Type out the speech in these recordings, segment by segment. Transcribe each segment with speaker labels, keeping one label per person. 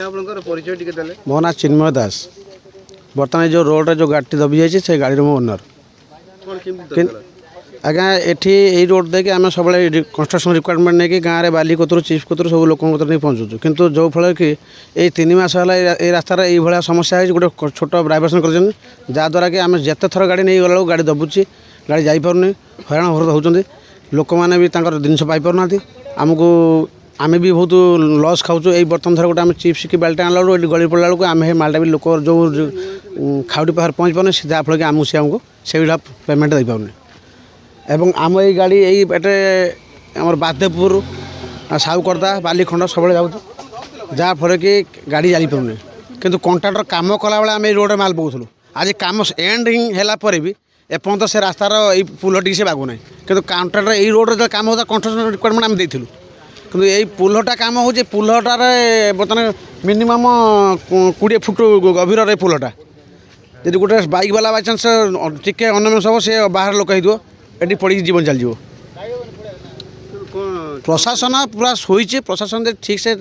Speaker 1: मो ना चिन्मय दास। बर्तमान जो रोड जो गाड़ी दबी जाइए से गाड़ी मो ओनर आज्ञा ये रोड देखिए आम सब कंस्ट्रक्शन रिक्वायरमेंट नहीं कि गाँव में बाली कतरू चिप्स कतरू सब लोक नहीं पहुँचुँ किंतु जो फल कि ये 3 मास है रास्तार ये समस्या है गोटे छोट वाइब्रेशन कर जहाँद्वारा कि आम जिते थर गाड़ी नहीं गला गाड़ी दबुची गाड़ी जापरूनी हैरान हरत होती लोक मैंने भी जिनस पाईपार आमको आम भी बहुत लस खाऊँ ये बर्तमान थर गोटे चिप्स कि बाल्टा आनला गली पड़ा बेलू आम मालटा भी लोक जो खाउटी पाखे पहुँच पाने जहाँफल कि आमको आमको से भाया पेमेंट दे पाने एवं आम ये गाड़ी यही बाटे आम बादेपुर साउकर्दा बालीखंड सब जाऊँ जहाँफल कि गाड़ी जापरूनी किंतु कंट्राक्टर कम कला बेले आम रोड माल पकाऊँ आज कम एंडिंग है भी एपर्त से रास्तार ये पुल टी से बागुना कि कंट्राक्टर ये रोड जो कम होता कंस्ट्रक्शन रिक्वायरमेंट आम देलु कि यही पुलटा कम हो पुलटार बर्तमान मिनिमम 20 फुट गभीर पुलटा जी गोटे बाइक वाला बाई चान्स टिके अनमेस हम से बाहर लोक ये पड़ी जीवन चल प्रशासन पूरा शोचे प्रशासन ठीक से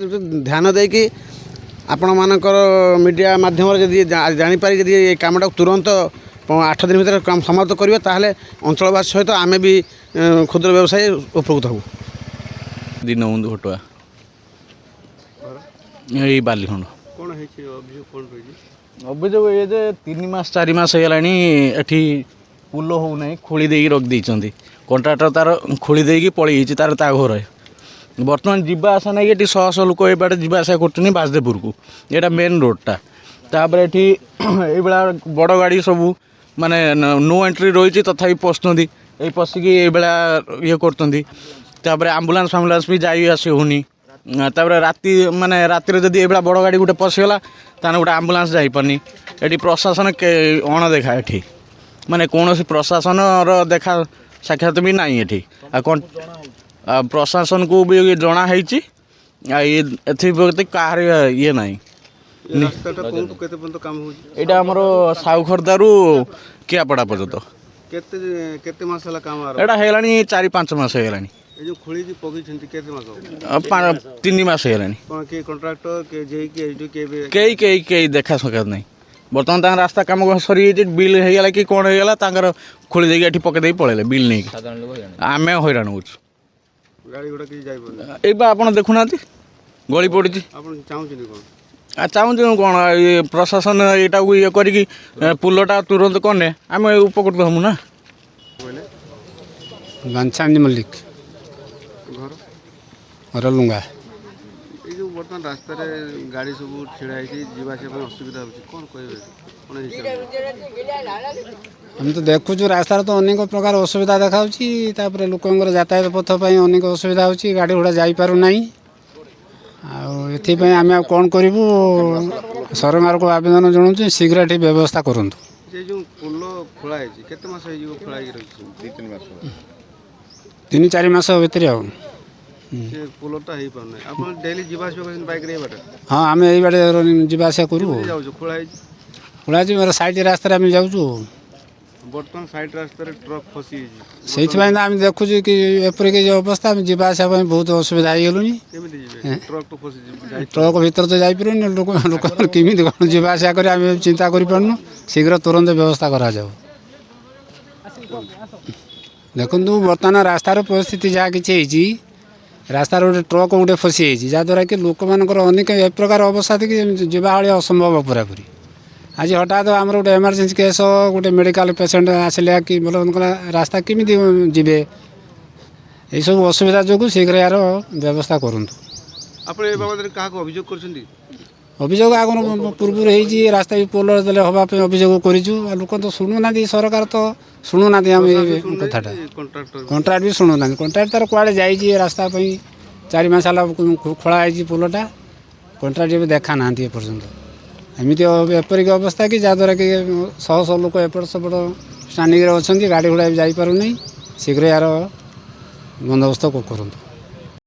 Speaker 1: ध्यान देकी आपण मानकर मीडिया माध्यम जापारे जब ये कमटा तुरंत 8 दिन भर काम समाप्त करेंगे ताहले अंचलवासी सहित आम भी क्षुद्र व्यवसायी उपकृत हूँ।
Speaker 2: दीनबंधु घटुआ यही बालीखंड अभियोग ये 3 मास 4 मास होगी पुल हो ना खोली दे रखी कंट्राक्टर तार खोली दे पलि तार घर है बर्तमान जीवा आसा नहीं ये शह शह लोक ये जीवासा कर बासदेपुर को यहाँ मेन रोडटा तापर ये बड़ गाड़ी सब माने नो एंट्री रही तथापि पशुँच ये पशिकी ये कर आम्बुलांस फाम्बुलांस भी जाई आसी होनी राति माने राति जदि ये बड़ गाड़ी गोटे पशिगला ताने गोटे आम्बुलांस जापारनी ये प्रशासन अणदेखा ये माने कौन प्रशासन देखा साक्षात भी ना ये प्रशासन को भी जना ये कहार ये ना यहाँ आमर साउखर्दारू कियापड़ा पर्यंत एटा है 4-5 मास है 3 मास है कई देखा सकात नहीं बर्तमान तक रास्ता कम सरी बिल होगा कि कौन होगा खोली देगी पकईदे पलैले बिल नहीं आम हैरान हो आप देखुना गली पड़ी चाहूँ कौन ये प्रशासन यहाँ को ये करी पुलटा तुरंत कने आम उपकृत हूँ ना।
Speaker 3: घनश्याम मल्लिक घर लुंगा
Speaker 1: बर्तमान रास्तार गाड़ी सब ढड़ा असुविधा
Speaker 3: हम तो देखु रास्तार तो अनेक प्रकार असुविधा देखा लोक यातायात पथ अनेक असुविधा हो गाड़ी घोड़ा जापार ना आम कौन करूँ सरकार को आवेदन जनाऊँ शीघ्र ये व्यवस्था करूँ।
Speaker 1: पुल खोलाई
Speaker 3: 3-4 मास भितर आ
Speaker 1: पुलटा हो पाना डेली जीवास बाइक
Speaker 3: हाँ आम यही बाटे जीवासा करूँ खोला मेरे साइड रास्ता आम जाऊँ
Speaker 1: बर्तमान साइड रास्ता ट्रक फसी
Speaker 3: से देखु कि एपरिक अवस्था जीवासा बहुत असुविधा हो ट्रक भीतर तो जापर लोक केमी कौन जीवासा कर चिंता करूँ शीघ्र तुरंत व्यवस्था करा जाओ। देखु बर्तमान रास्तार परिस्थिति जहाँ कि रास्तार गोटे ट्रक गोटे फसी जहाँद्वारा कि लोक मानकर अनेक ए प्रकार अवस्था थी जावा असंभव पूरापूरी आज हठात आम गोटे इमरजेंसी केस गोटे मेडिकल पेसेंट आसला कि बोला रास्ता केमी जीवे ये सब असुविधा जो शीघ्र यार व्यवस्था करूँ। अभियोग आगे पूर्व रास्ता भी पोल देले हाँपी अभियोग करूँ लोक तो शुणुना सरकार तो शुणुना आम कथाटा कंट्राक्ट भी शुणुना कंट्राक्ट तार कड़े जाइए रास्ता 4 मास खोलाई पोलटा कंट्राक्ट भी देखा ना एपर्यंत एमती एपरिक अवस्था कि जहाँद्वारा कि शह शह लोक एपट सेपट स्टाणिंग अच्छा गाड़ी घोड़ा जापार नहीं शीघ्र यार बंदोबस्त करूँ।